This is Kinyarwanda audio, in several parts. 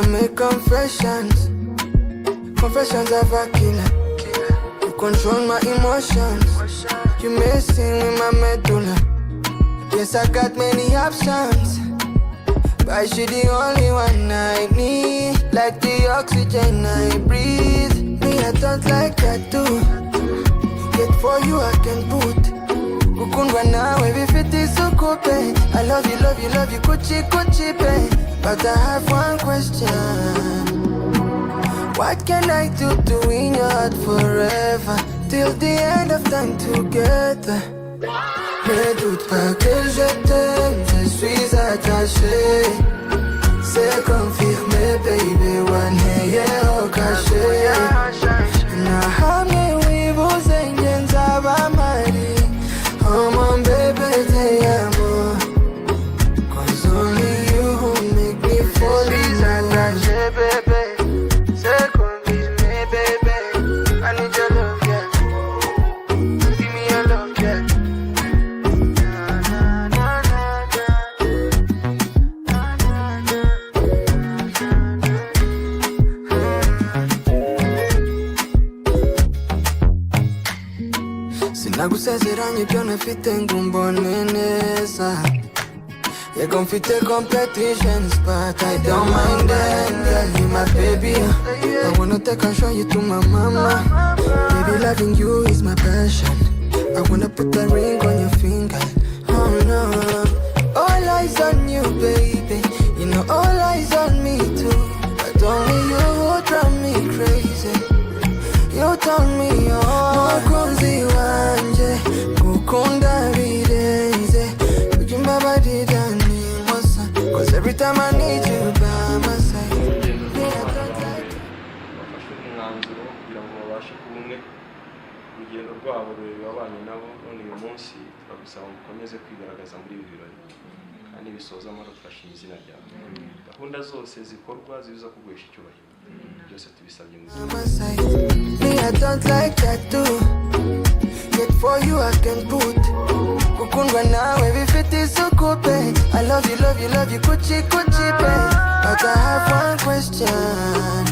I make confessions. Confessions of a killer. You control my emotions. You messing with my medulla. Yes, I got many options, but she the only one I need. Like the oxygen I breathe. Me, I don't like that too. Yet for you I can put Kukundwa nawe bifiti sukupe. I love you, love you, love you, kuchi kuchi pe. But I have one question. What can I do to win your heart forever? Till the end of time together. Ne doute pas que je t'aime, je suis attaché. C'est confirmé, baby, one hey, au cachet. Na hamwe wibuze nge nzaba mari. Oh mon bébé, te amo. Cause only you who make me fall in love. Je suis attaché, bébé. C'est confirmé, bébé. I need your love, yeah. Give me your love, yeah. Sinagusezeranye ibyo nafite ngo umbone neza. Yego mfite competitions but I don't mind them. Girl, you my baby. I wanna take and show you to my mama. Baby, loving you is my passion. I wanna put a ring on your finger. Oh no, all eyes on you, baby. You know all eyes on me too. But only you who drive me crazy. You turn me on. Mukunzi wanje, gukunda birenze. Kujimba badidani mosa. Cause every time I need you by my side. bafashe umwanzuro kugira ngo babashe kubumwe urugendo rwabo rubabanye nabo. None uyu munsi turagusaba ngo ukomeze kwigaragaza muri ibi birori kandi bisoza amahoro twashima izina ryawe. Gahunda zose zikorwa ziza kuguhesha icyubahiro byose tubisabye mu izina Me, I don't like that too. Yet for you I can put Kukundwa nawe bifiti sukupe. I love you, love you, love you, kuchi kuchi pe. But I have one question.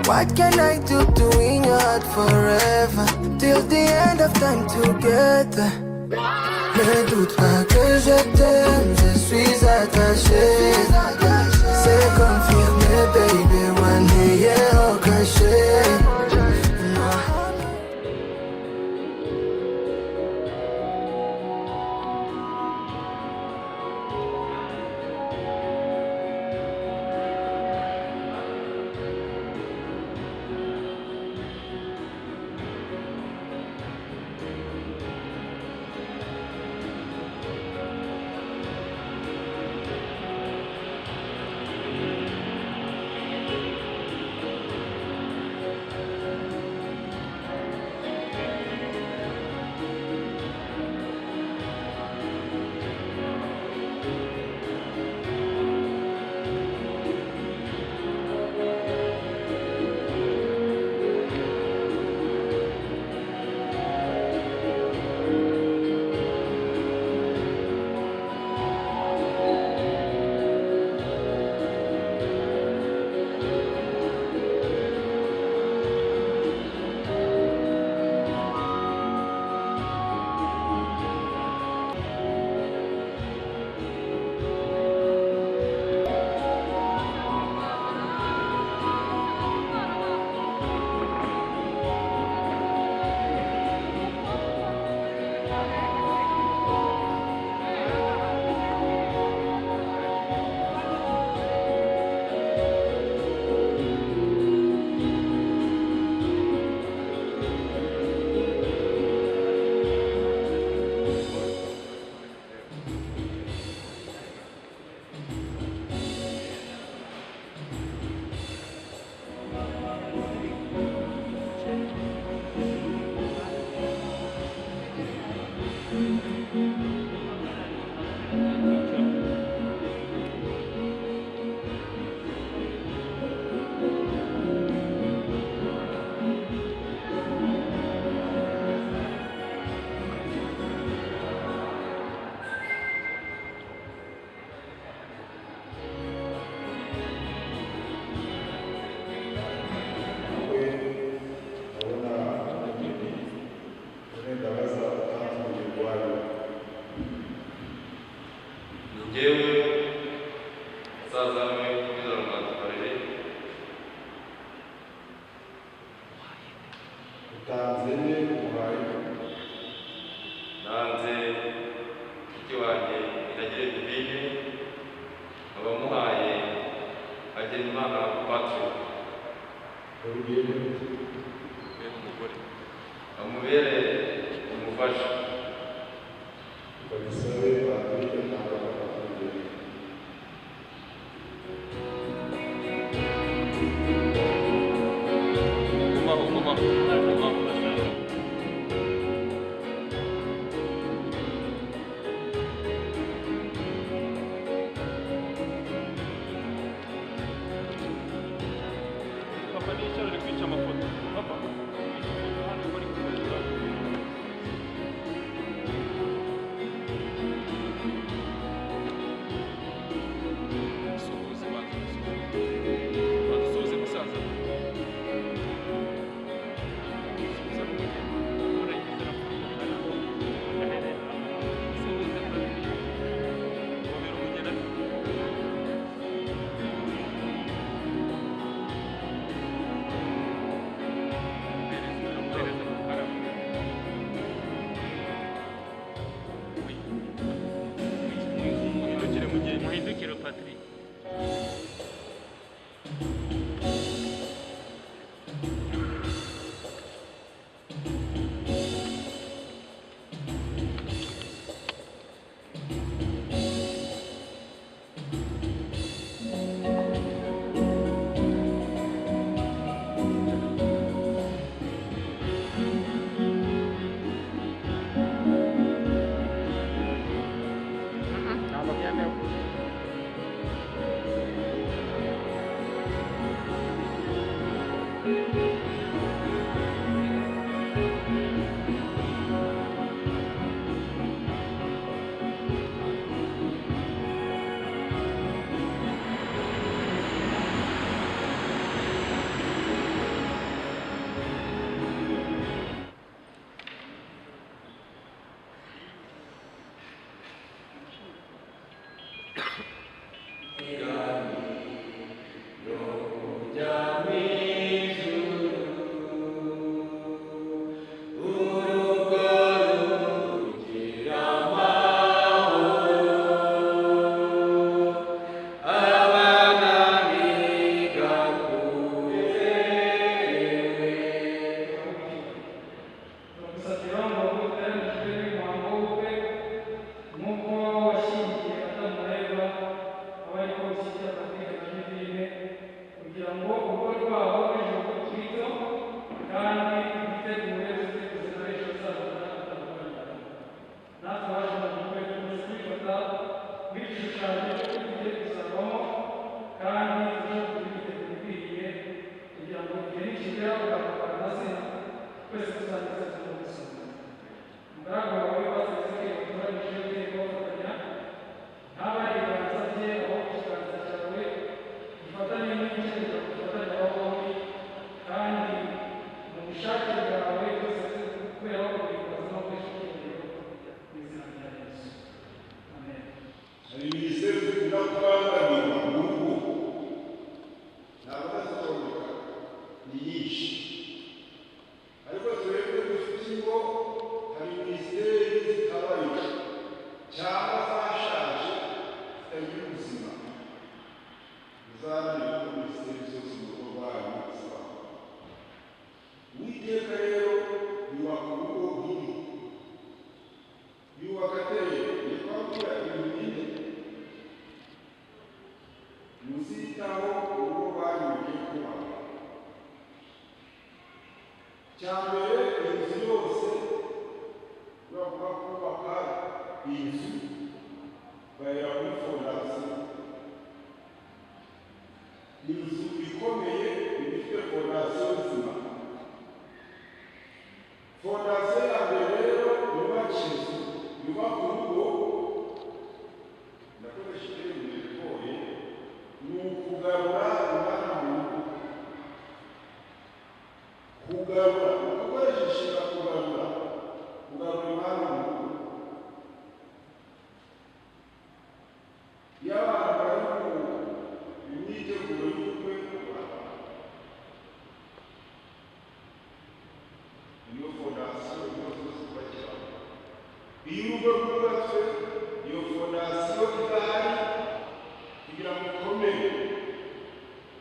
What can I do to win your heart forever? Till the end of time together. Ne doute pas que je t'aime, je suis attaché. C'est confirmé, baby, one day, au cachet. Hagenimana Patrick urugendo umugore amubere umufasha bagisabe Patrick n'abana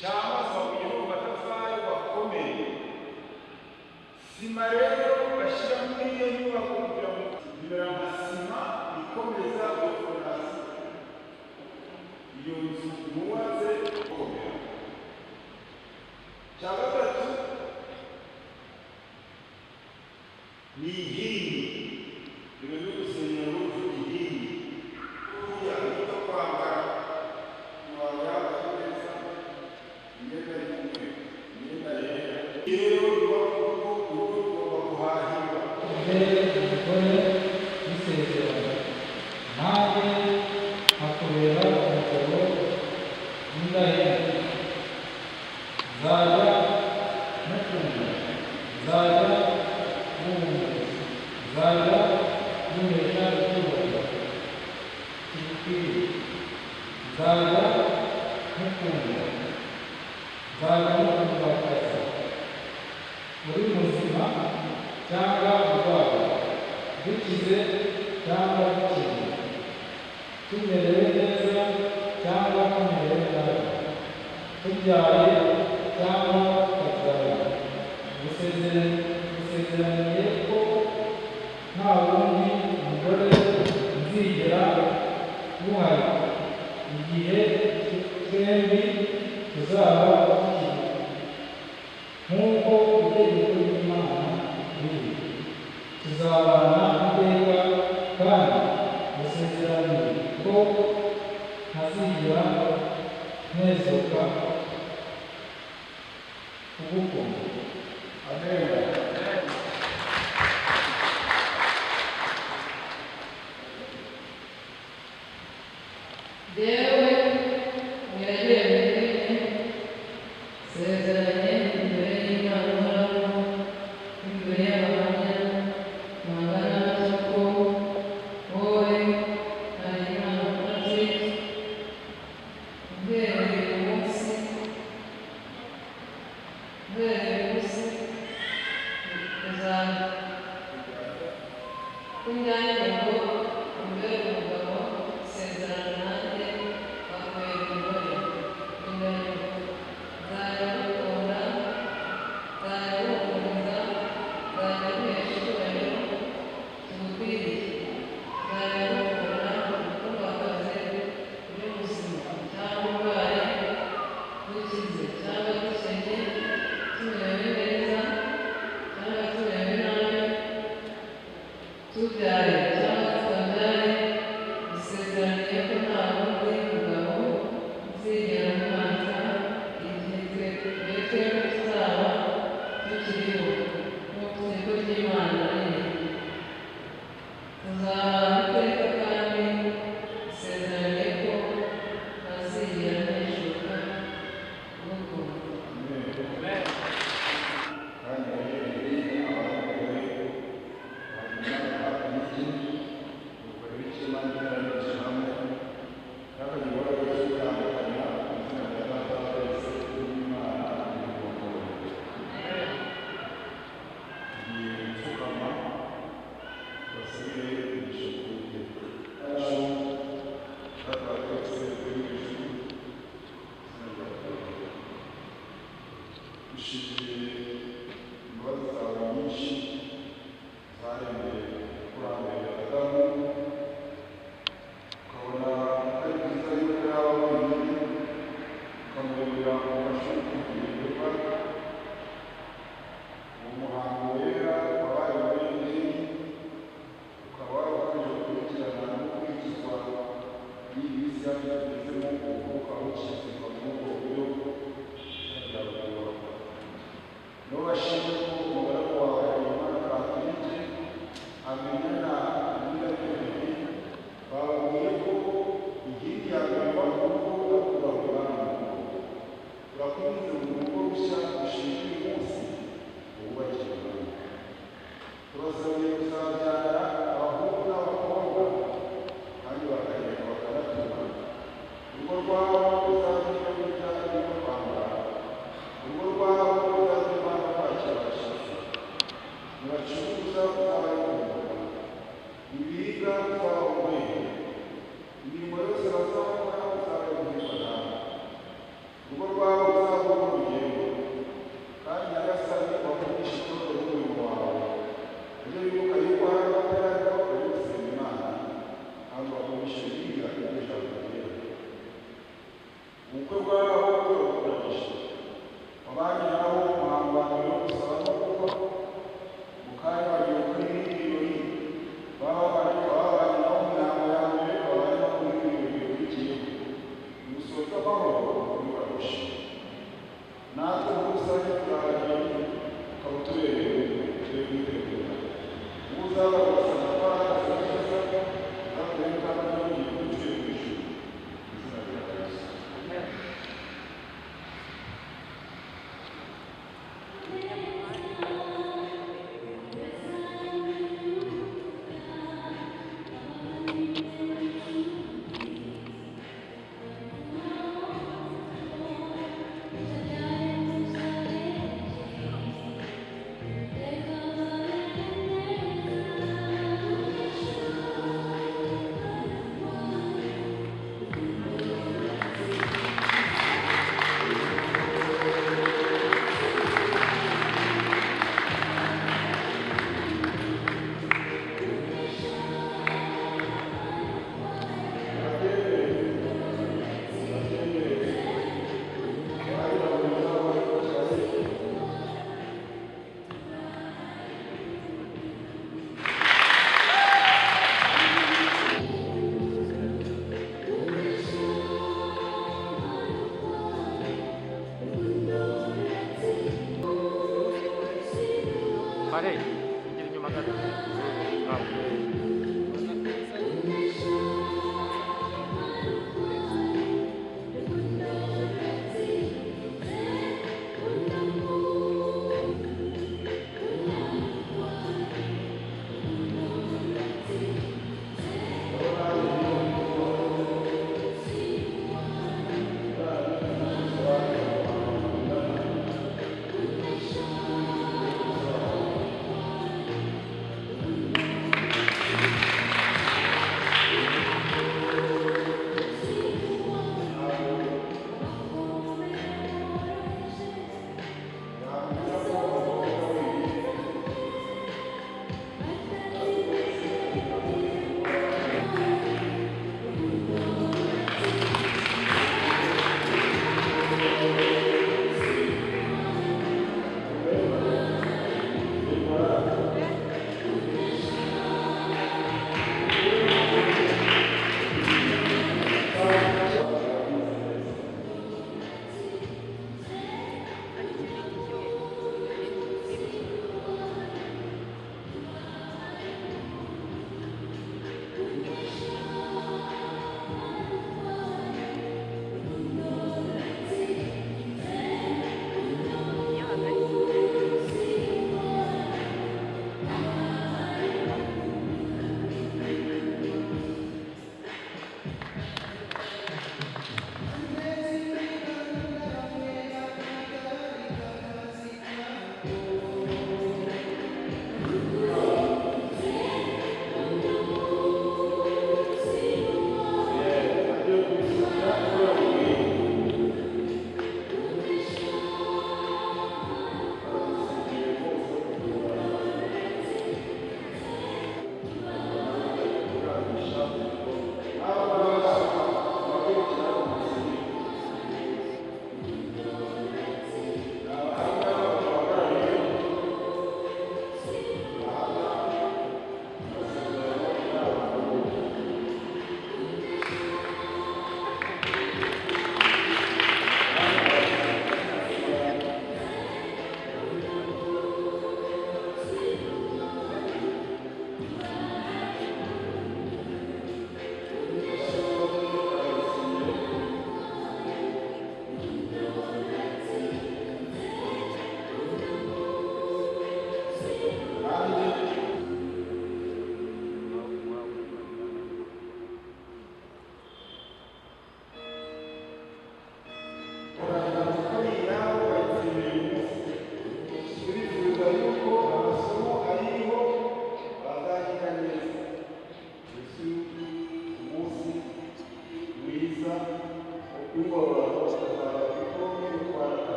cyangwa se bakuyeho amatafari bakomeye. Sima rero bashyira muri iyo nyubako kugira ngo bibera nka sima ikomeza fondasiyo. Iyo nzu yubatse ikomera. Cya gatatu ni inkingi. Ibintu byo gusenya uruhu inkingi. Kuriya ujya kwambara ntiwaba neza, imyenda y'umwe, imyenda yera. Rero urugo rugomba guhahirwa. Umugore w'isezerano nanjye hakubera umugabo w'indahemuka, nzajya mukunda, nzajya muhumuriza, nzajya muhesha icyubahiro kibikwiriye, nzajya mukunda, nzajya mukundwakaza, muri muzima cyangwa urwaye, dukize cyangwa dukennye, tumerewe neza cyangwa tumerewe nabi, tubyaye cyangwa tutabyara, gusezeraniye ko nta wundi mugore nzigera muhari igihe twembi tuzaba tukiri, nk'uko itegeko ry'Imana riri, tuzabana iteka kandi musezeraniye ko ntazigera ntezuka kugukunda. Amen. Dewe mwiragire sezeranye imbere y'Imana uhoraho, imbere y'abahamya bangana batyo ko wowe ari Imana muri uhereye uyu munsi kunjyanye ngo umbere umugabo sezerana nanjye wakuye umugore indahiro, nzajya ngukunda, nzajya ngukomeza, nzajya nguhesha icyubahiro kigukwiriye, nzajya ngukunda ntubakaze uri muzima cyangwa urwaye, dukize cyangwa dukennye, tumerewe neza cyangwa tumerewe nabi, tubyaye cyangwa tutabyaye, dusezeraniye ko nta wundi mugabo uzigera muhata igihe twebwe tuzaba tukiriho, nk'uko itegeko ry'Imana riri. Tuzabana iteka kandi dusezeraniye ko ntazigera nteshuka kugukunda. Urugo rwabo turibuka yuko hari abatararwa bari gusenga Imana kandi bakomeje kwiga ibyo ijambo rivuga. Ubukwe bwabo burakomeje. Abandi nabo umuhango wa mbere wo gusaba no gukwa mu kanya bagiye kuri ibirori baba bari nabo mu nama ya mbere baba no kuri ibirori bikurikiyeho. Umusozo w'amahoro uri barusha. Natwe muri rusange turaharanira ukaba utubereye turi kwitegura. Uzaba gusaba imbaraga neza kandi kandi n'ugiye kuzuye ku ijuru. Izina rya Yesu. Pare, injil inyuma gato.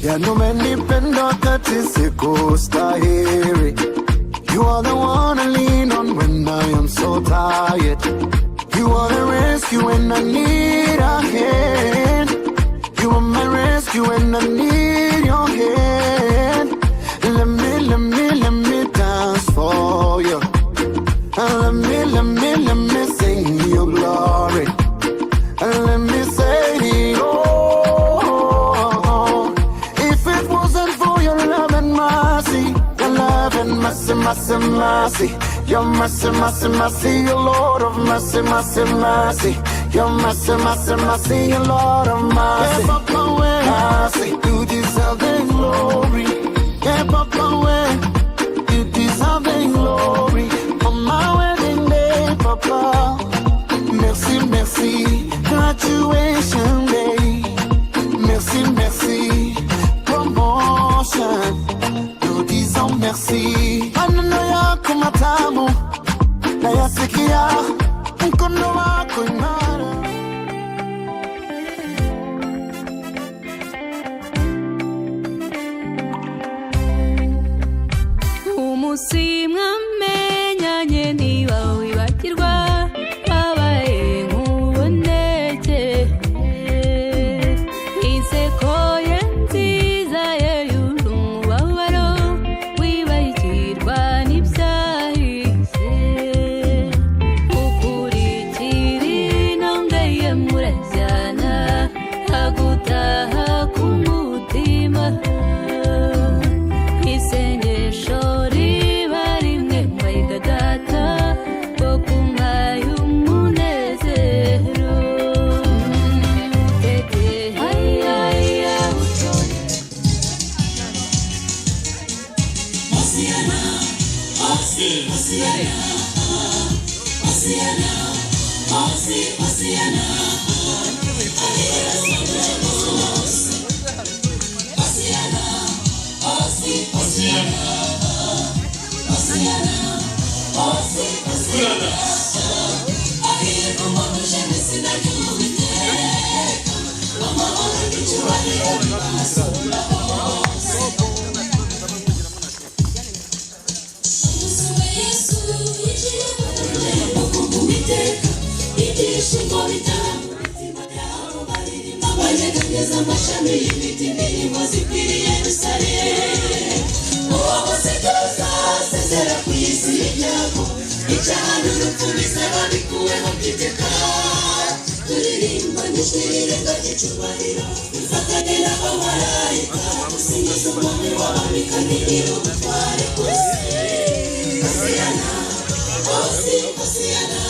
Ya no me nipendo kati siku stahiri. You are the one I lean on when I am so tired. You are the rescue when I need a hand. You are my rescue when I need your hand. Let me dance for you. Let me sing your glory. Let me say, oh, if it wasn't for your love and mercy, your love and mercy, mercy, mercy, your mercy, mercy, mercy, your Lord of mercy, mercy, mercy, your mercy, mercy, mercy, your Lord of mercy. Yeah, Papa, when mercy, you deserve the glory. Yeah, Papa, when you deserve the glory. On my wedding day, Papa, merci, merci, graduation day, merci, merci, promotion, nous disons merci. Maneno yako matamu nayasikia, mkono wako imara. Umusimwa menyanye niba wibagirwa wabaye nk'uboneke. Inseko ye nziza ye yuje umubabaro, wibagirwa n'ibyahise. Ukurikira intambwe ye murajyana, agutaha ku mutima. Isengesho riba rimwe mbayiga data, wo kumpaye umunezero. Tete hayaya utore amashami y'ibiti indirimbo zikwiriye Yerusalemu. Uwagusekuruza asezera ku isi y'ibyago, icyaha n'urupfu bizaba bikuweho by'iteka. Turirimba n'ijwi rirenga ry'icyubahiro, dufatanye n'abamarayika gusingiza umwami w'abami kandi nyir'ubutware bwose. Hosiyana, Hosiyana,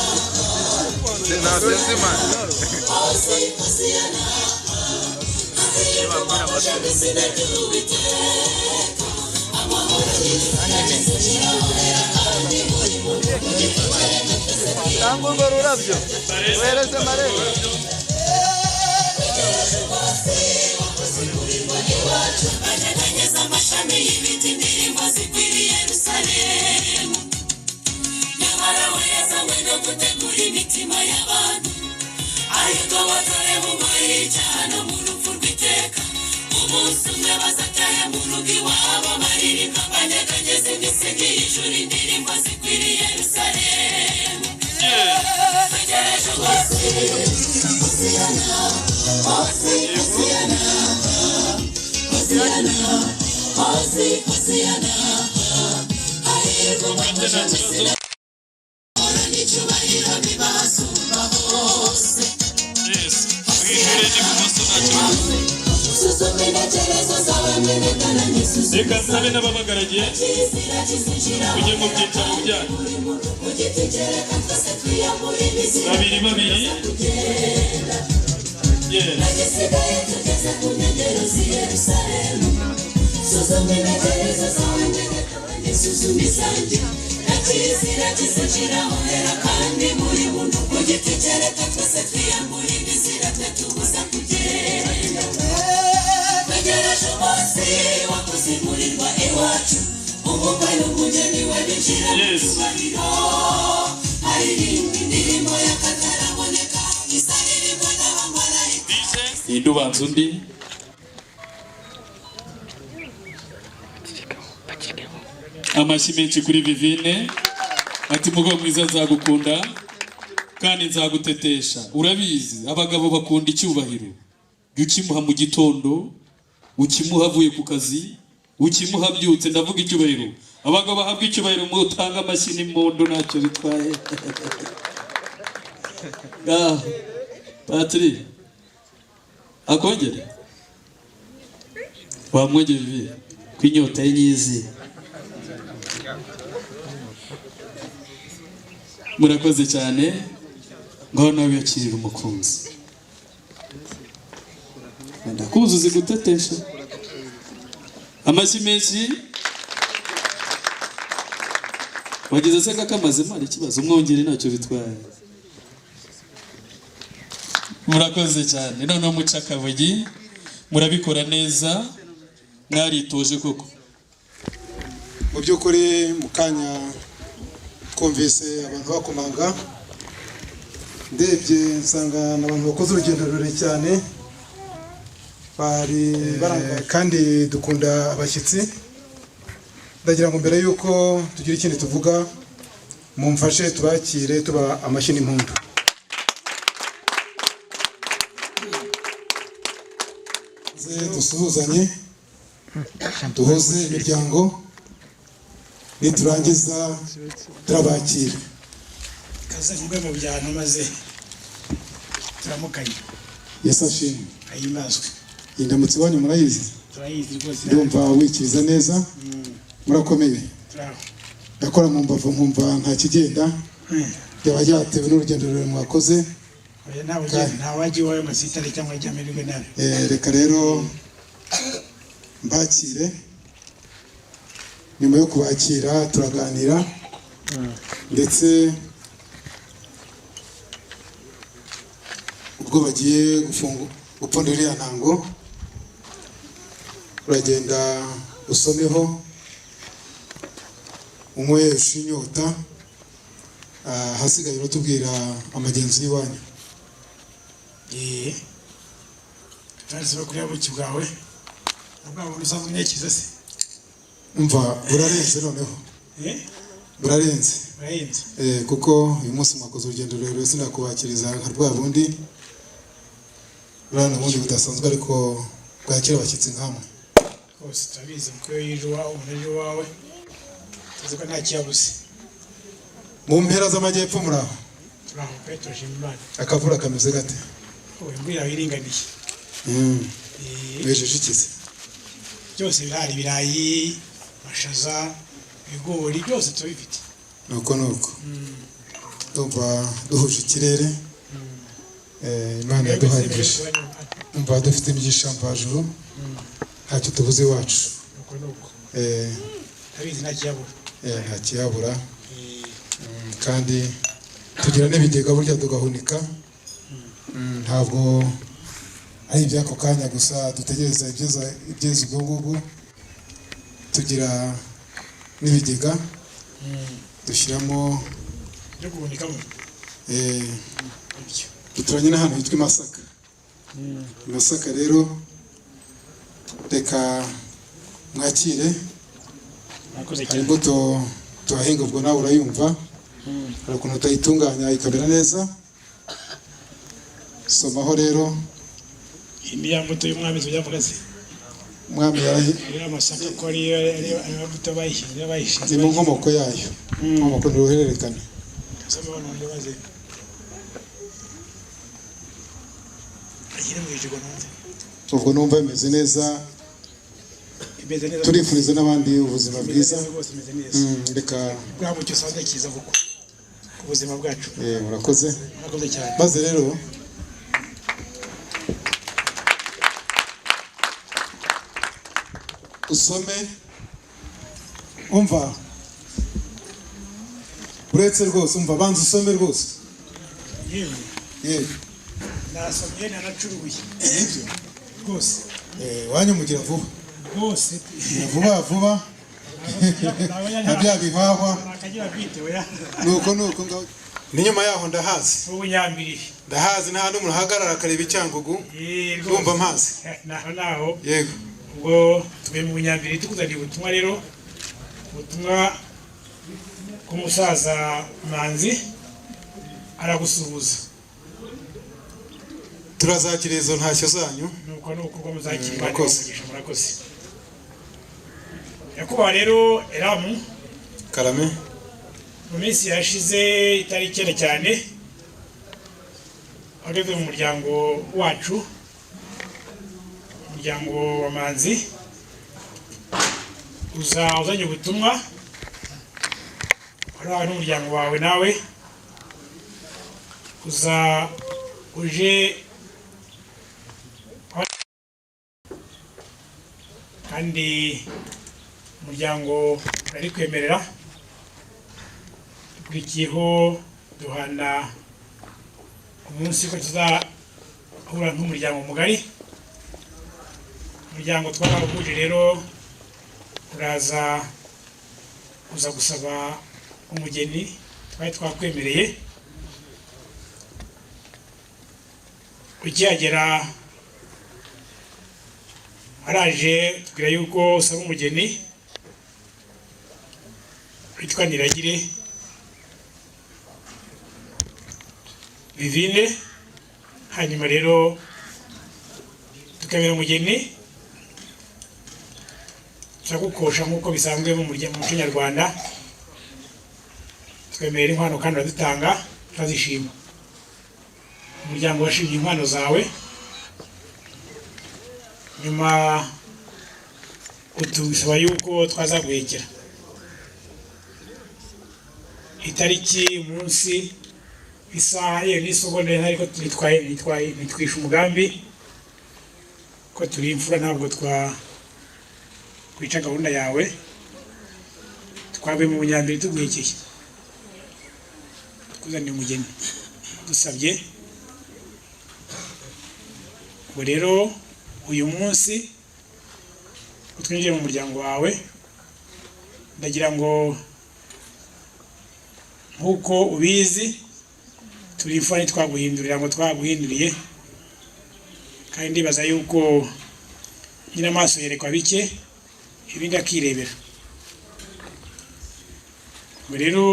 Hosiyana. Tango urwo rurabyo uhereze marembo. Banyeganyeza amashami y'ibiti indirimbo zikwiriye Yerusalemu. Nyamara we yazanywe no gutegura imitima y'abantu, ayigobotore mu ngoyi y'icyaha no mu rupfu rw'iteka. Umunsi umwe bazatahe mu rugo iwabo, baririmba banyeganyeza imisigi y'ijuru, indirimbo zikwiriye Yerusalemu. Twegereje umunsi, Hosiyana, Hosiyana, Hosiyana, Hosiyana. Hahirwa umugisha n'izina n'icyubahiro bibasumba hose. Suzuma intekerezo zawe mwerekana n'isuzu. Reka nsabe n'ababagaragiye ujye mu byicaro byanyu babiri babiri. Nagisigaye tugeze ku nkengero z'i Yerusalemu. Suzuma intekerezo zawe mwerekana n'isuzu izanjye. Nakizira kizaciraho hera kandi muri buntu, ku giti cyereka twese twiyambura imizira twe tubuza kugenda. Twegereje umunsi wo kuzimurirwa iwacu, umukwe n'umugeni we binjira mu cyubahiro. Haririmba indirimbo y'akataraboneka, izaririmba n'abamarayika. ninde ubanza undi? Amashyi menshi kuri Vivine. Ati mugabo mwiza nzagukunda kandi nzagutetesha. Urabizi abagabo bakunda icyubahiro. Ukimuha mu gitondo, ukimuha avuye ku kazi, ukimuha byutse, ndavuga icyubahiro. Abagabo bahabwa icyubahiro mu utanga amashyi n'impundu ntacyo bitwaye. Patrick akongere wamwegeye Vivi kwinyota y'inyizi. Murakoze cyane, ngaho nawe yakirira umukunzi. Ndakuzuza gutetesha. Amashyi menshi. Wagize se kakamaze mari kibazo umwongere ntacyo bitwaye. Murakoze cyane. None muca Kabugi murabikora neza, mwaritoje koko. Mu by'ukuri mukanya twumvise abantu bakomanga, ndebye nsanga n'abantu bakoze urugendo rurerure cyane, bari kandi dukunda abashyitsi. Ndagira ngo mbere yuko tugira ikindi tuvuga, mumfashe tubakire tuba amashyi n'impundu. Dusuhuzanye, duhuze imiryango, niturangiza turabakira. Kaze mugwe mu byano maze turamukanye. Yesu ashimwe. Ayimazwe. Indamutse wanyu murayizi? Turayizi rwose. Ndumva wikiriza neza. Murakomeye. Bravo. Ndakora mu mbavu nkumva nta kigenda. Byaba byatewe n'urugendo rurerure mwakoze. Nta waji wayo masitari cyangwa ijyamerwe nabi. Reka rero mbakire. Nyuma yo kubakira turaganira ndetse ubwo bagiye gupfundura iriya ntango uragenda usomeho unyweshe inyota, hasigaye batubwira amagenzi y'iwanyu. Tarasi bakuriya buki bwawe ubwo usanzwe unyekiza se. Umva urarenze noneho. Urarenze. Kuko uyu munsi mwakoze urugendo rurerure sinakubakiriza nka rwa bundi. Urana bundi budasanzwe ariko bwakira abashyitsi nkamwe. Kose turabizi ko yije wawe umuntu wawe. Tuzi ko nta kiyabuze. Mu mpera z'amajyepfo muraho. Turaho Petro Jimimana. Akavura kameze gate? Oya mbwira wiringaniye. Wejeje ikize. Byose birahari, ibirayi, amashaza, ibigori byose tubifite. Nuko ndumva duhuje ikirere. Imana yaduhagije. Umva dufite ibyishambajuru. Ntacyo tubuze iwacu. Tabizi nta kiyabura. Nta kiyabura. Kandi tugira n'ibigega burya tugahunika. Ntabwo ari iby'ako kanya gusa dutegereza ibyeza ubwo ngubwo. Tugira n'ibigega dushyiramo byo guhunikamo. Duturanye n'ahantu hitwa Masaka. Masaka rero reka mwakire. Hari imbuto tuhahinga ubwo nawe urayumva. Hari ukuntu utayitunganya ikamera neza. Somaho rero. Imyambuto y'umwami tuyavuga se. Umwami yari amasaka ko ari amabuto bayishinze. Ni mu nkomoko yayo. Nkomoko n'uruhererekane. Somaho n'undi baze. Ubwo numva bimeze neza. Turifuriza n'abandi ubuzima bwiza. Reka bwabo cyo sande kiza kuko ubuzima bwacu. Murakoze. Murakoze cyane. Maze rero usome umva uretse rwose umva banza usome rwose. Yewe nasomye nanacuruye nibyo rwose. Wanyumugira vuba rwose vuba nabya bihahwa akagira bitewe ya nuko ngaho n'inyuma yaho ndahazi ubunyambiri ndahazi nta n'umuntu ahagarara akareba icyangugu ndumva mpazi naho yego ubwo tube mu bunyambiri tukuzaniye ubutumwa rero ubutumwa k'umusaza Manzi aragusuhuza turazakira izo ntashyo zanyu nuko muzakira murakoze yakuba rero Elamu karame mu minsi yashize itariki cyane ageze mu muryango wacu umuryango wa Manzi uzanye ubutumwa ari n'umuryango wawe nawe uje kandi umuryango ari kwemerera dukurikiyeho duhana umunsi ko tuzahura nk'umuryango mugari umuryango twabahuje rero uza gusaba umugeni twari twakwemereye ukihagera araje tubwira yuko usaba umugeni witwa Niragire Vivine hanyuma rero tukabera umugeni turagukosha nk'uko bisanzwe mu muco nyarwanda twemerera inkwano kandi uradutanga turazishima umuryango washimye inkwano zawe nyuma utusaba yuko twazaguhekera itariki umunsi isaha n'isegonda ariko nitwisha umugambi ko turi imfura ntabwo kwica gahunda yawe twabe mu bunyambiri tuguhekeye tukuzaniye umugeni dusabye ngo rero uyu munsi utwinjiye mu muryango wawe ndagira ngo nk'uko ubizi turi imfura twaguhindurira ngo twaguhinduriye kandi ndibaza yuko nyine amaso yerekwa bike ibindi akirebera ngo rero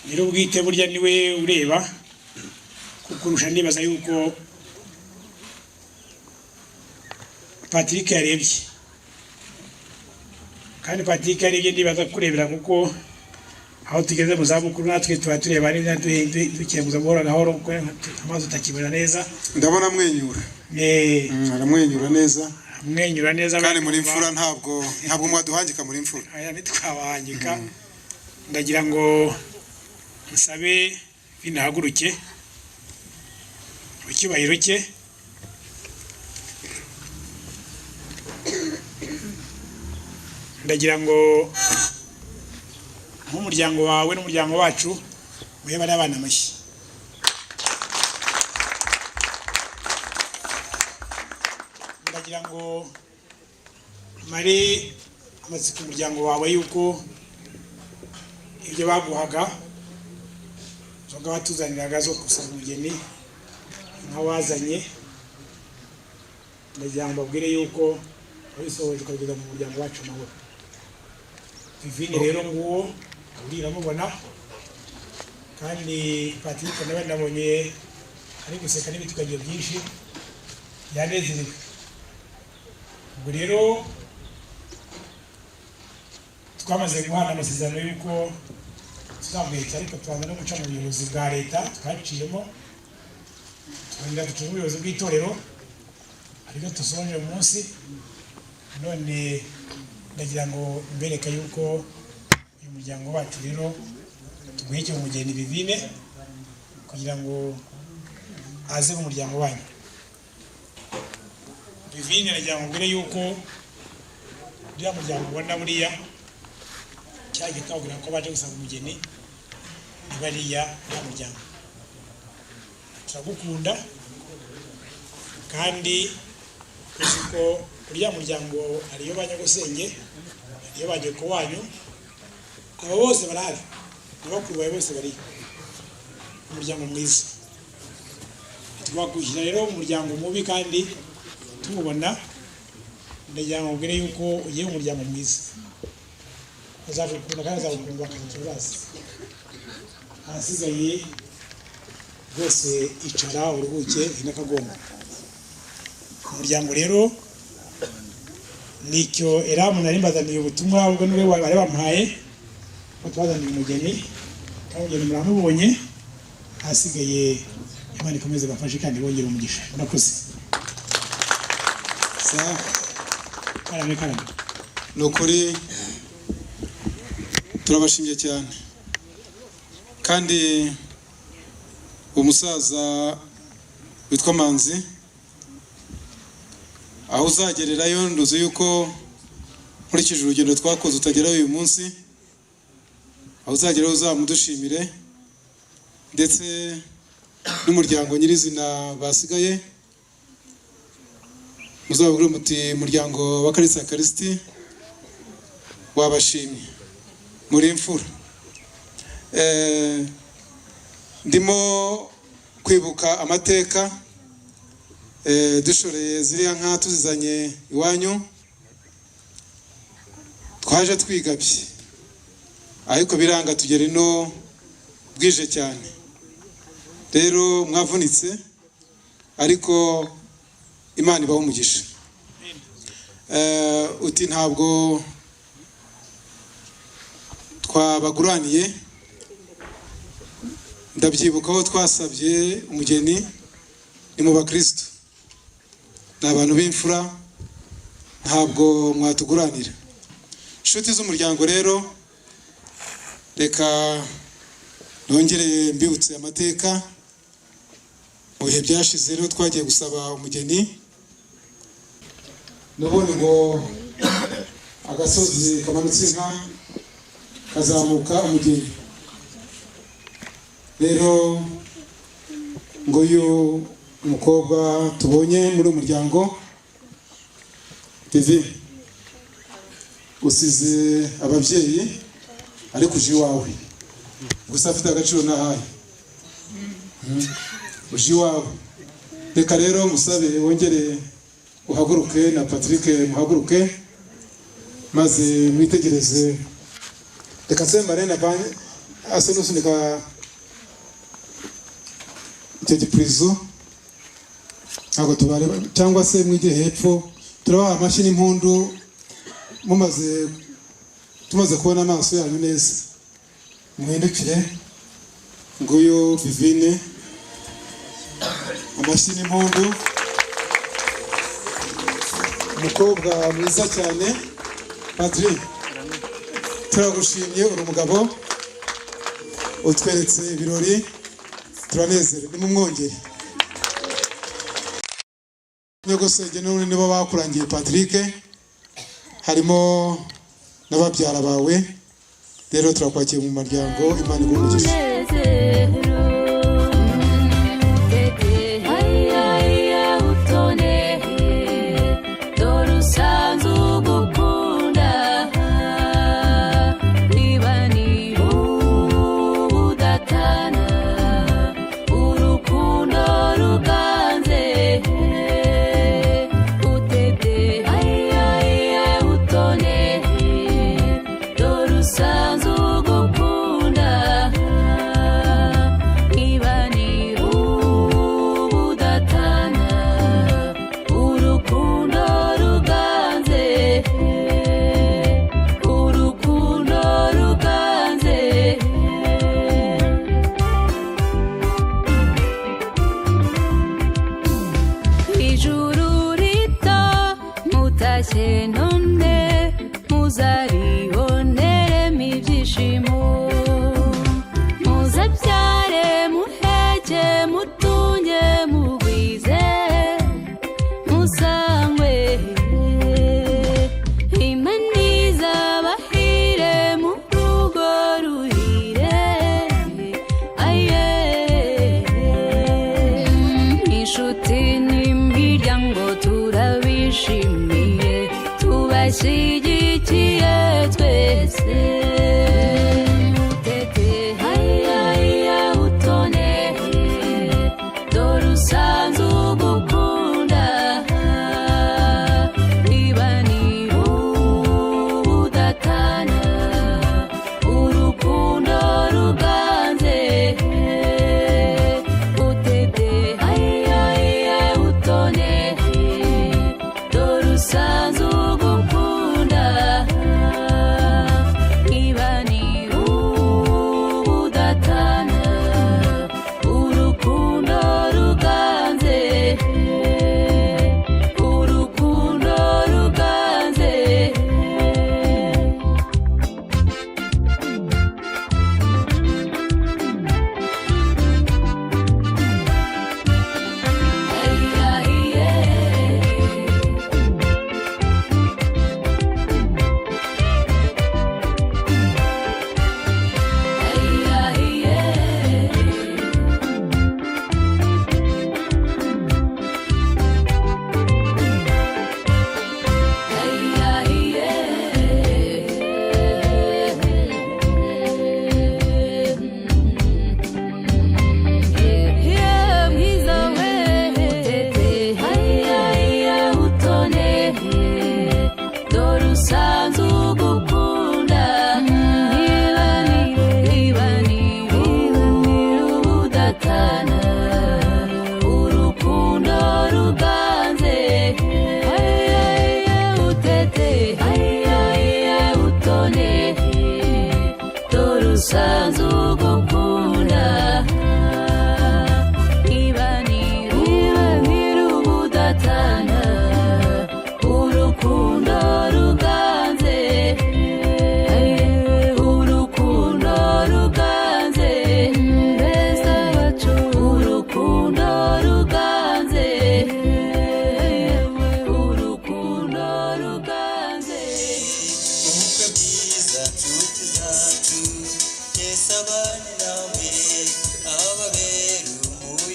nyir'ubwite burya niwe ureba kukurusha ndibaza yuko Patrick yarebye kandi Patrick yarebye ndibaza kurebera kuko aho tugeze mu zabukuru natwe tuba tureba neza dukenguza buhoro gahoro kuko amazi utakibona neza ndabona amwenyura aramwenyura neza kandi muri imfura ntabwo mwaduhangika muri imfura aya ntitwabahangika ndagira ngo nsabe binahaguruke icyubahiro cye ndagira ngo nk'umuryango wawe n'umuryango wacu muheba n'abana amashyi ndagira ngo mare amatsiko umuryango wawe yuko ibyo baguhaga zoga batuzaniraga zo gusaba umugeni nk'awazanye ndagira ngo mbabwire yuko wabisohoje ukageza mu muryango wacu amahoro Vivine rero nguwo uramubona kandi Patrick nawe nabonye ari guseka n'ibitukagiye byinshi yanezerewe ubwo rero twamaze guhana amasezerano y'uko tuzamuhekera ariko tubanza no guca mu buyobozi bwa leta twaciyemo twongera duca mu buyobozi bw'itorero ariko dusoje uyu munsi none ndagira ngo mbereka yuko uyu muryango wacu rero tuguhekeye umugeni Vivine kugira ngo aze mu muryango wanyu Vivine ndagira ngo mbere yuko uriya muryango ubona buriya cyagiye twabwira ko baje gusaba umugeni ni bariya uriya muryango turagukunda kandi uzi ko uriya muryango ariyo banyagusenge ariyo banyoko wanyu aba bose barahari n'abakuru bawe bose bari umuryango mwiza. Twakwishyira rero umuryango mubi kandi tumubona, ndagira ngo ubwire yuko ugiye umuryango mwiza azagukunda kandi azagukunda akazaza. Ahasigaye rwose icara uruhuke n'akagongo. Umuryango rero nicyo Eramu nari mbazaniye ubutumwa, ubwo niwe bari bamuhaye ko twazaniye umugeni, kandi umugeni muramubonye. Ahasigaye Imana ikomeze bafashe kandi bongere umugisha. Murakoze. Karame. Ni ukuri turabashimye cyane, kandi umusaza witwa Manzi aho uzagererayo nduzi yuko nkurikije urugendo twakoze utagerayo uyu munsi, aho uzagerayo uzamudushimire, ndetse n'umuryango nyirizina basigaye muzababwire muti umuryango wa Kalisa Karisiti wabashimye, muri imfura. Ndimo kwibuka amateka, dushoreye ziriya nka tuzizanye iwanyu, twaje twigabye ariko biranga tugera ino bwije cyane. Rero mwavunitse ariko Imana ibaho umugisha. Uti ntabwo twabaguraniye, ndabyibuka aho twasabye umugeni ni mu bakristo, ni abantu b'imfura, ntabwo mwatuguranira. Inshuti z'umuryango rero, reka nongere mbibutse amateka. Mu bihe byashize rero twagiye gusaba umugeni, nabonye ngo agasozi kamanutse inka kazamuka umugeni. Rero ngo uyu umukobwa tubonye muri umuryango Vivi usize ababyeyi ariko uje iwawe, gusa afite agaciro nahaye uje iwawe. Reka rero musabe wongere uhaguruke, na Patrick muhaguruke maze mwitegereze. Reka nsembare na banye ase nusunika icyo gipurizo, ntabwo tubareba cyangwa se mwigire hepfo, turabaha amashyi n'impundu tumaze kubona amaso yanyu neza. Muhindukire, nguyu Vivine, amashyi n'impundu. Umukobwa mwiza cyane Patrick, turagushimye, uri umugabo utweretse ibirori, turanezerewe. Nimumwongere. Nyogosenge none nibo bakurangiye Patrick, harimo n'ababyara bawe. Rero turakwakiye mu maryango, Imana igumugisha. Sanzu gukunda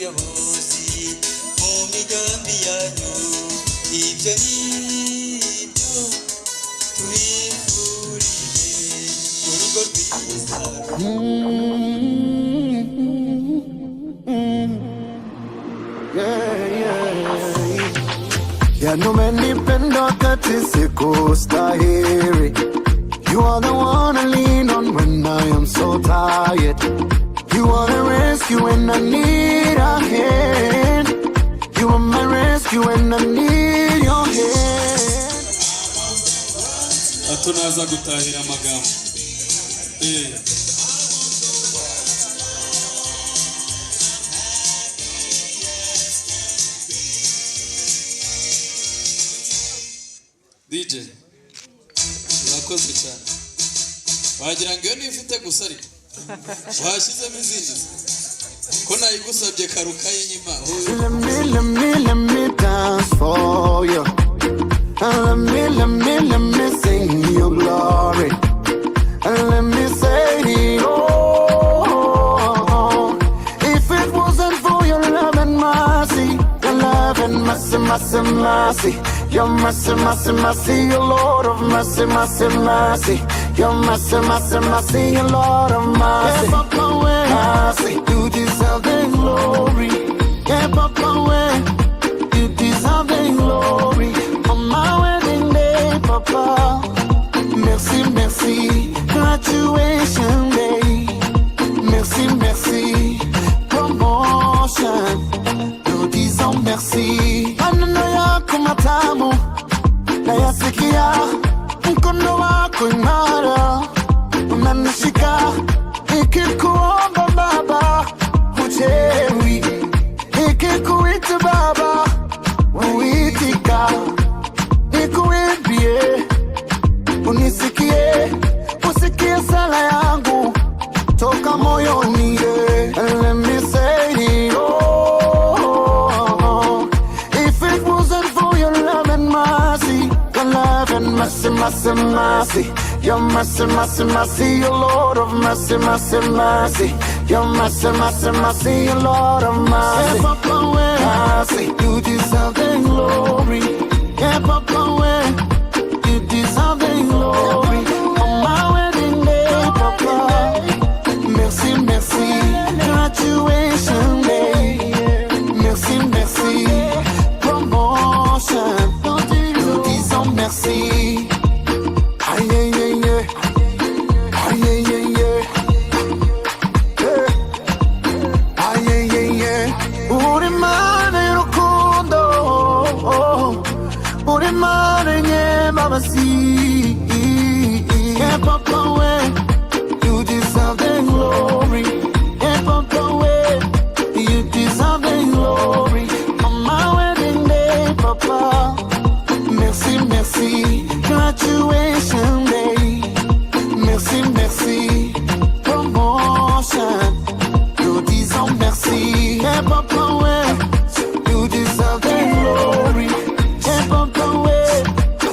bayobozi mu migambi yanyu ibyo nibyo tubifurije urugo rwiza. Yanumendipenda katisiku stahiri. You are the one I lean on when I am so tired. You are the rescue when I need a hand. You are my rescue when I need your hand. Atunaza gutahira amagambo. DJ urakoze cyane wagira ngo iyo nifite gusa ariko washizemo izindi ko nayigusabye karuka y'inyima. Let me dance for you. Let me sing your glory. Let me say oh, if it wasn't for your love and mercy, your love and mercy, mercy, mercy. Your mercy, mercy, mercy, your Lord of mercy, mercy, mercy. Your mercy, mercy, mercy, your Lord of mercy. Yeah, Papa, when mercy, you deserve the glory. Yeah, Papa, when you deserve the glory. On my wedding day, Papa. Merci, merci, graduation day. Merci, merci, promotion. Nous disons merci. Ananoya kumatamu, nayasikia mkono wako imara, unanishika ikikuomba Baba, huchewi ikikuita Baba, uitika nikuimbie, unisikie, usikie sala yangu toka moyoni. Let me say mercy, mercy, mercy. Your mercy, mercy, mercy, your Lord of mercy, mercy, mercy. Your mercy, mercy, mercy, your Lord of mercy. Yeah, Papa, when mercy, you deserve the glory. Yeah, Papa, when you deserve the glory. On my wedding day, Papa. Merci, merci, graduation day. Merci, merci, promotion. Nous disons merci. Aïe, aïe, aïe, aïe. Aïe, aïe, aïe, aïe. Aïe, aïe, aïe, aïe. Urimane rukundo, urimane nye mamasi. Yeah, Papa, when you deserve the glory. Yeah, Papa, when you deserve the glory. On my wedding day, Papa. Merci, merci, graduation day. Merci, merci, promotion. Nous disons merci. Yeah, Papa, when you deserve the glory. Yeah, Papa, when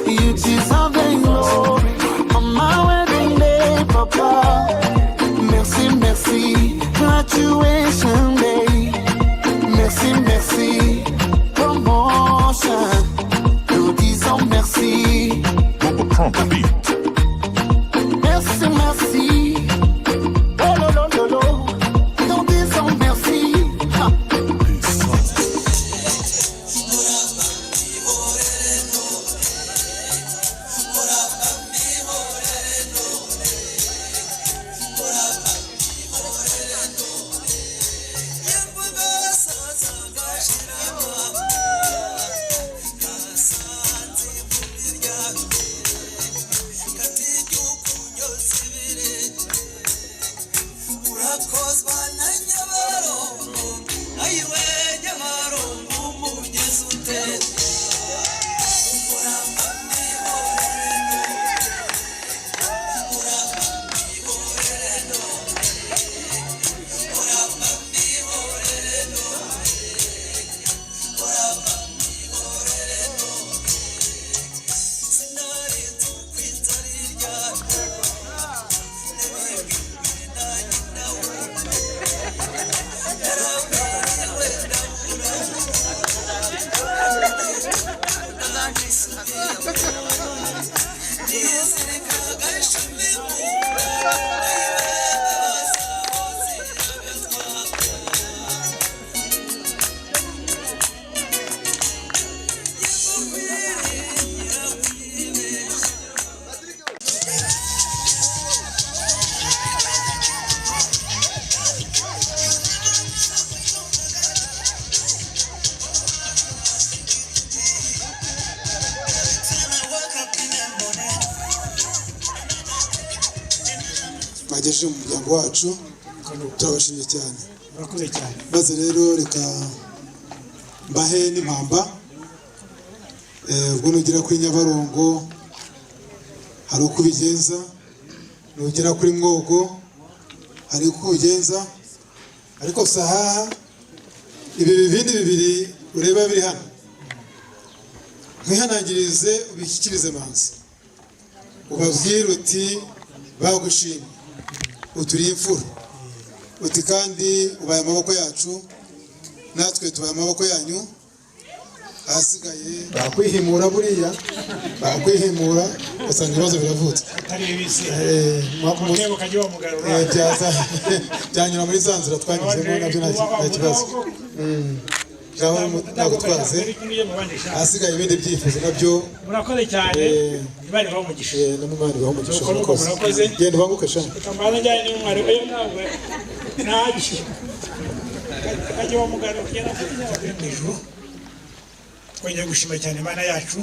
you deserve the glory. On my wedding day, Papa. Merci, merci, graduation day. Merci, merci, promotion. Nous disons merci. Merci, merci. Oh, lo, lo, lo, lo. Nous disons merci. Ha. mwagejeje mu muryango wacu turabashimye cyane. Murakoze cyane. Maze rero reka mbahe n'impamba. Ubwo nugera kuri Nyabarongo hari uko ubigenza, nugera kuri Mwogo hari uko ubigenza, ariko saha ibi bibindi bibiri ureba biri hano mwihanangirize ubishyikirize Manzi, ubabwire uti bagushimye, uturi imfura, uti kandi ubaye amaboko yacu natwe tubaye amaboko yanyu. Ahasigaye bakwihimura, buriya bakwihimura usanga ibibazo biravutse atari bibisi mwakumutego kajya mugarura byanyura muri za nzira twanyuzemo, nabyo nta kibazo. Ntabwo twaze. Ahasigaye ibindi byifuzo nabyo murakoze cyane. Imana ibahe umugisha. N'Imana ibahe umugisha. Murakoze. Genda ubanguke sha. Kambaza njyane n'umwari we ntabwo ntaji kajya mugarura kugera mu ijuru. Twongeye gushima cyane Imana yacu,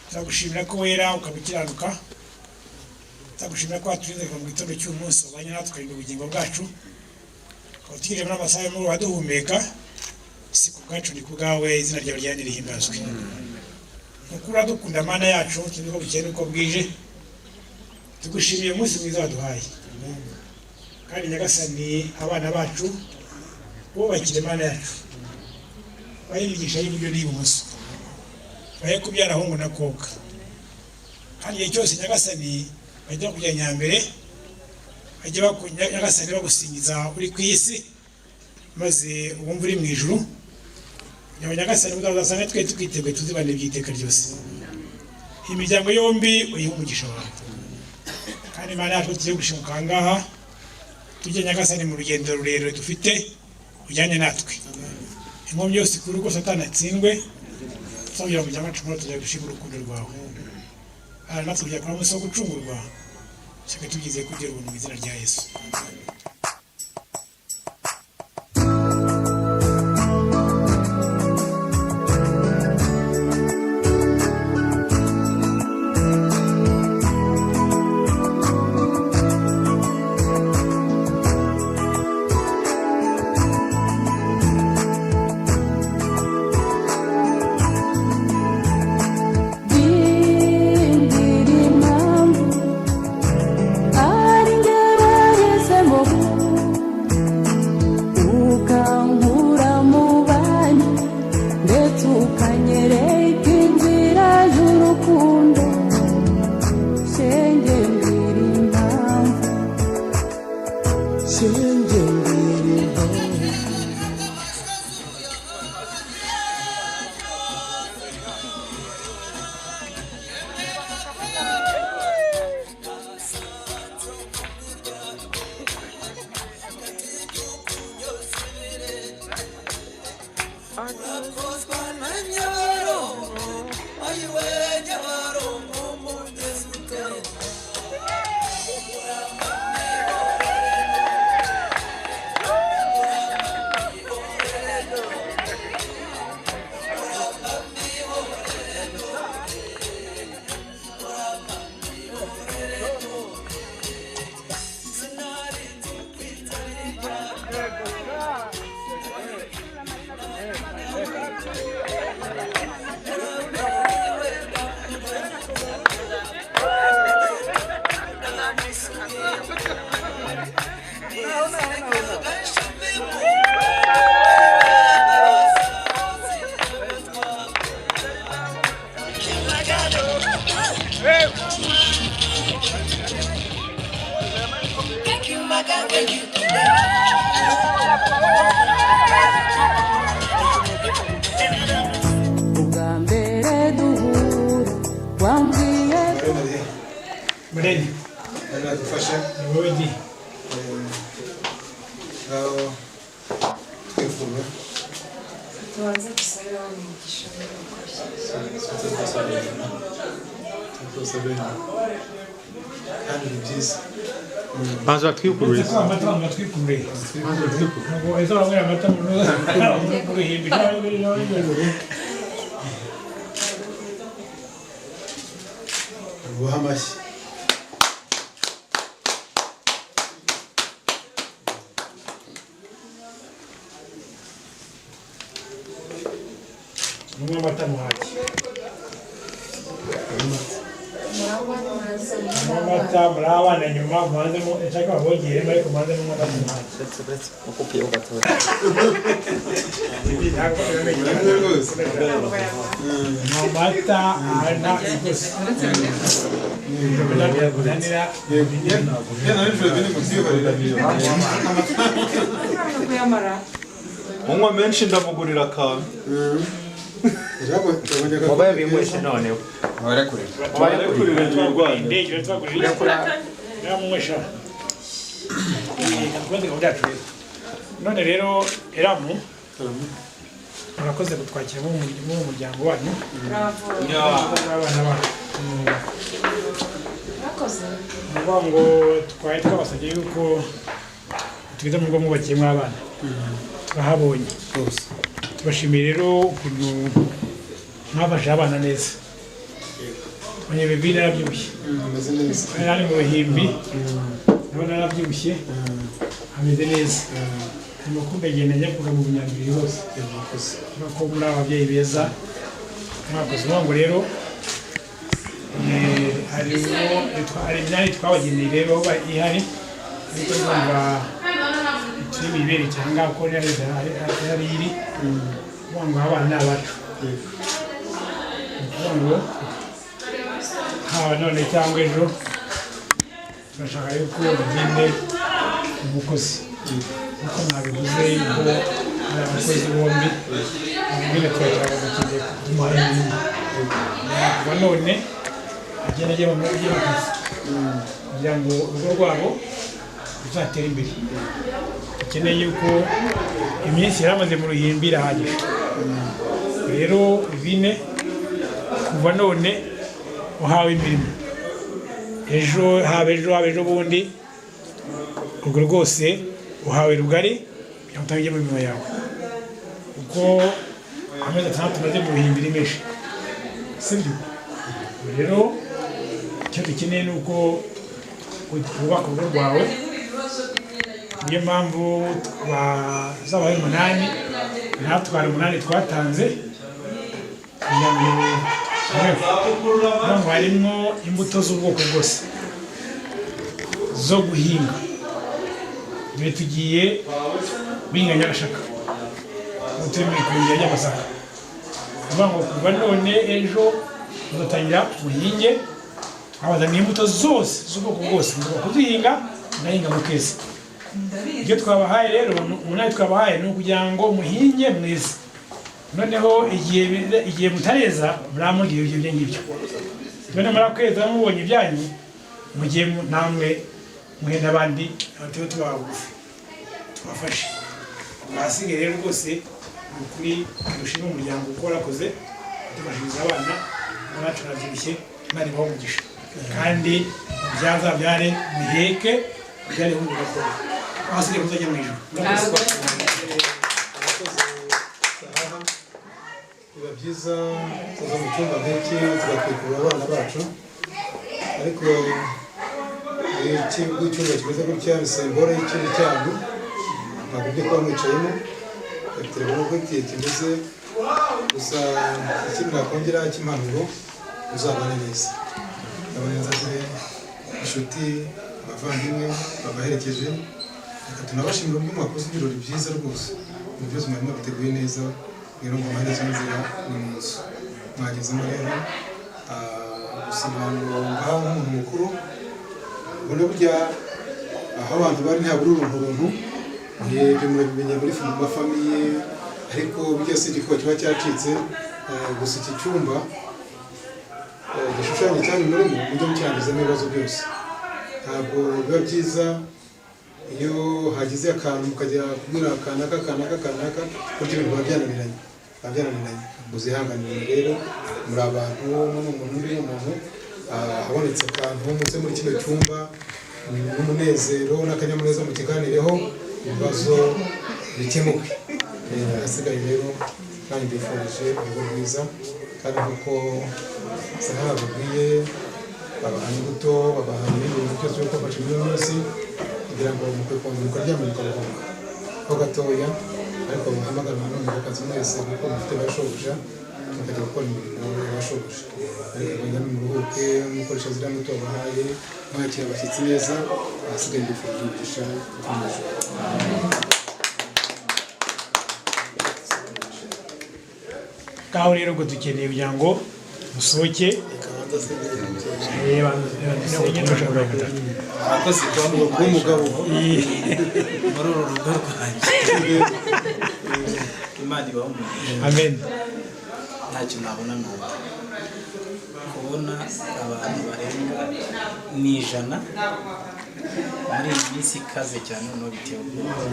turagushimira ko wera ukabikiranuka, turagushimira ko waturinze mu gitondo cy'umunsi wabanye natwe ukarinda ubugingo bwacu, ukaba tugirije muri amasaha yo muri waduhumeka, si ku bwacu ni ku bwawe, izina ryawe ryane rihimbazwe. Nuko uradukunda Mana yacu, tuzi ko bukeye nuko bwije, tugushimiye umunsi mwiza waduhaye, kandi Nyagasani abana bacu bubakire Mana yacu, bahe imigisha y'iburyo n'ibumoso, bahe kubyara ahungu na kobwa, kandi igihe cyose Nyagasani bajya kujya nyambere, bajya Nyagasani bagusingiza uri ku isi, maze ubumva uri mu ijuru, Nyagasani uzasanga twe twiteguye tuzibane by'iteka ryose. Imiryango yombi uyihe umugisha wawe, kandi Imana yacu tugiye gushimuka aha ngaha, tujye Nyagasani mu rugendo rurerure dufite ujyanye natwe. Inkomyi yose kuri uko Satani atsindwe, tuzagira mu byamacu muri tujya gushima urukundo rwawe. Natwe tujya kuri umunsi wo gucungurwa, shaka tugize kugira ubuntu mu izina rya Yesu. Mureni, dufashe ni wowe ndi. Twifuza tubanze dusabira umugisha kandi ni byiza. Banza twikurure. Amata twikurure. Ngo ezo bamwe amata mu no himbi cyangwa biri no y'ijuru. Ubuha amashyi. munywa amata muhaki amata muri abana nyuma mubanzemo nshaka babongeremo ariko mubanzemo amata muhaki amata ahana rwose unywa menshi ndamugurira akantu wabaye bimweshe noneho wabarekurira none rero Eramu murakoze kutwakira mu muryango wanyu abana bacu nukuvuga ngo twari twabasabye yuko tugeze mu rugo mwubakiyemo abana turahabonye tubashimiye rero ukuntu mwafashe abana neza tubonye bebi narabyibushye nari mu ruhimbi ndabona narabyibushye ameze neza arimo kumbegenda njya kuvuga mu bunyambiri hose ko muri ababyeyi beza mwakoze ngo rero hari imyanya twabageneye rero ihari ariko ndumva turi bibere cyangwa ko yari iri kuvuga ngo abana ni abacu kuvuga ngo haba none cyangwa ejo turashaka yuko bagende umukozi kuko mwabivuze yuko ari abakozi bombi nyine turashaka bakeneye kumuha imirimo kuva none agenda ajya mu kazi kugira ngo urugo rwabo ruzatera imbere dukeneye yuko iminsi yaramaze mu ruhimbi irahagije rero Vivine kuva none uhawe imirimo haba ejo bundi ubwo rwose uhawe rugari kugira ngo utangire mu mirimo yawe kuko amezi 6 maze mu ruhimbi rimeshe sibyo rero icyo dukeneye ni uko wubaka urugo rwawe niyo mpamvu twazabaye 8 natwara 8 twatanze kugira ngo harimo imbuto z'ubwoko bwose zo guhinga dore tugiye guhinga Nyagashaka turi mu ikungira ry'amasaka kuvuga ngo kuva none ejo tuzatangira muhinge twabazaniye imbuto zose z'ubwoko bwose ngomba kuzihinga ndahinga mu keza ibyo twabahaye rero umunani twabahaye ni ukugira ngo muhinge mwiza noneho igihe mutareza muramubwira ibyo ngibyo none murakweza mubonye ibyanyu mugiye namwe muhe n'abandi abateye tubafashe ahasigaye rero rwose ni ukuri dushima umuryango uko warakoze tubashiriza abana n'abacu barabyibushye Imana ibahe umugisha kandi byazabyare miheke byare hundi gakora ahasigaye kuzajya mu ijuru biba byiza kuza mu cyumba nk'iki tugakwikura abana bacu ariko icyumba kimeze gutya ni sembore y'ikindi cyanyu ntabwo byo kuba mwicayemo telefone uko igihe kimeze gusa ikindi nakongera cy'impanuro uzabane neza abaneza kure inshuti abavandimwe babaherekeje reka tunabashimira uburyo mwakoze ibirori byiza rwose ibintu byose mwarimo biteguye neza rero ngo amaherezo y'inzira ni mu nzu mwagezemo rero gusobanura ngaho nk'umuntu mukuru ubona burya aho abantu bari ntabura urunturuntu ibyo murabimenye muri mafamiye ariko burya si igikuba kiba cyacitse gusa iki cyumba igishushanyo cyanyu murimo mujye mucyandizamo ibibazo byose ntabwo biba byiza iyo hagize akantu mukajya kubwira akanaka burya ibintu biba byananiranye muzihanganire rero muri abantu n'umuntu undi n'umuntu habonetse akantu mutse muri kino cyumba n'umunezero n'akanyamuneza mukiganireho ibibazo bikemuke hasigaye rero kandi mbifurije urugo rwiza kandi kuko Sahara babwiye babaha imbuto babaha ibintu byose byo kubafasha muri minsi kugira ngo mukaryama mukaruhuka ho gatoya ariko muhamagara nanone akazi mwese kuko mufite bashoboja bakajya gukora imirimo y'abashoboje ariko bajya n'umuruhuke mukoresha ziriya muto bahaye mwakira abashyitsi neza ahasigaye mbifurije umugisha ukomeje. Kaho rero ngo dukeneye kugira ngo musohoke akoze kuba umugabo muri uru rugo rwanjye Imana ibaho umugisha. Amen. Ntacyo nabona ntabwo kubona abantu barenga n'ijana muri iyi minsi ikaze cyane noneho bitewe ubwoba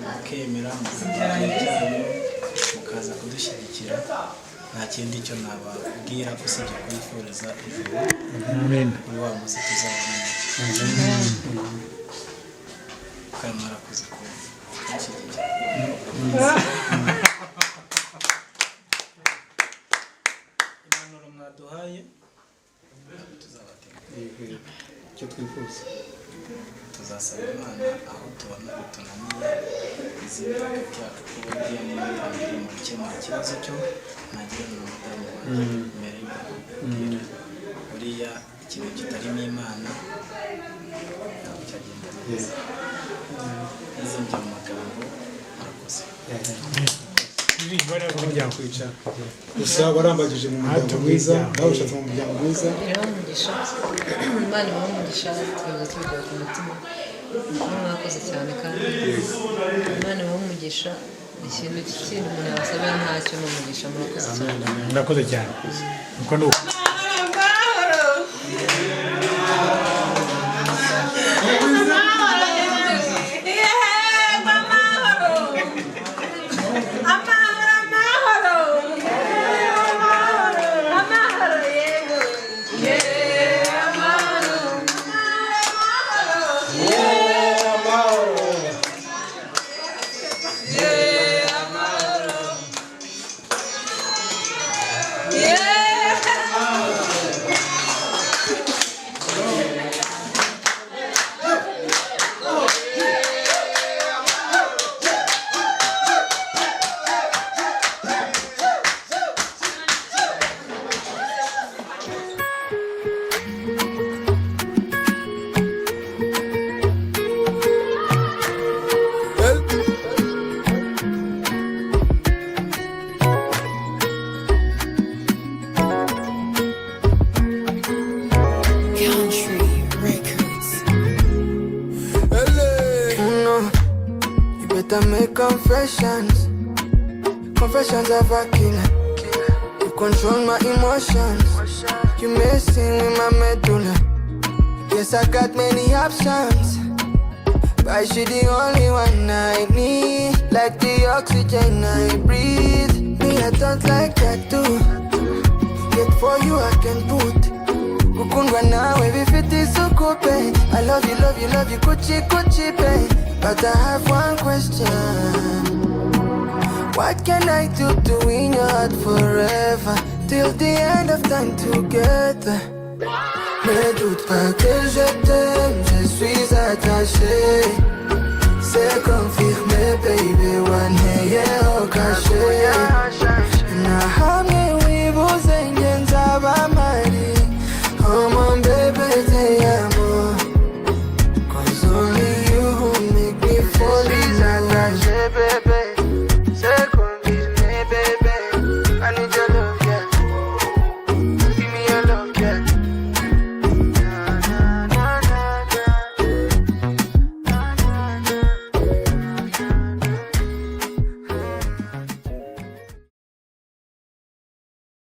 mukemera mukagira mukaza kudushyigikira nta kindi cyo nababwira usibye kubifuriza ijuru kuri wa munsi tuzabona kandi mwarakoze kunshyigikira. Impanuro mwaduhaye tuzabategura icyo twifuza tuzasaba Imana aho tubona bitunaniye izibaka byacu kuba ugiye mu ntangiriro mu gukemura ikibazo cyo ntagirana n'umudamu wanjye imbere y'Imana buriya ikintu kitarimo Imana ntabwo cyagenda neza. Izindi mu magambo murakoze. gusa warambagije mu muryango mwiza nawe ushatse mu muryango mwiza. Imana ibaha umugisha tukaza tubikora ku mutima kuko mwakoze cyane kandi Imana ibaha umugisha ikintu kindi umuntu yabasabira ntacyo ni umugisha. Murakoze cyane. Murakoze cyane uko ni uko Confessions of a killer. You control my emotions. You messing with my medulla. Yes, I got many options, but she the only one I need. Like the oxygen I breathe. Me, I don't like that too. Yet for you I can put Kukundwa nawe bifite isuku babe. I love you, love you, love you, kuchi kuchi babe. But I have one question. What can I do to win your heart forever? Till the end of time together. Ne doute pas que je t'aime, je suis attaché. C'est confirmé baby, one hey yeah, oh caché.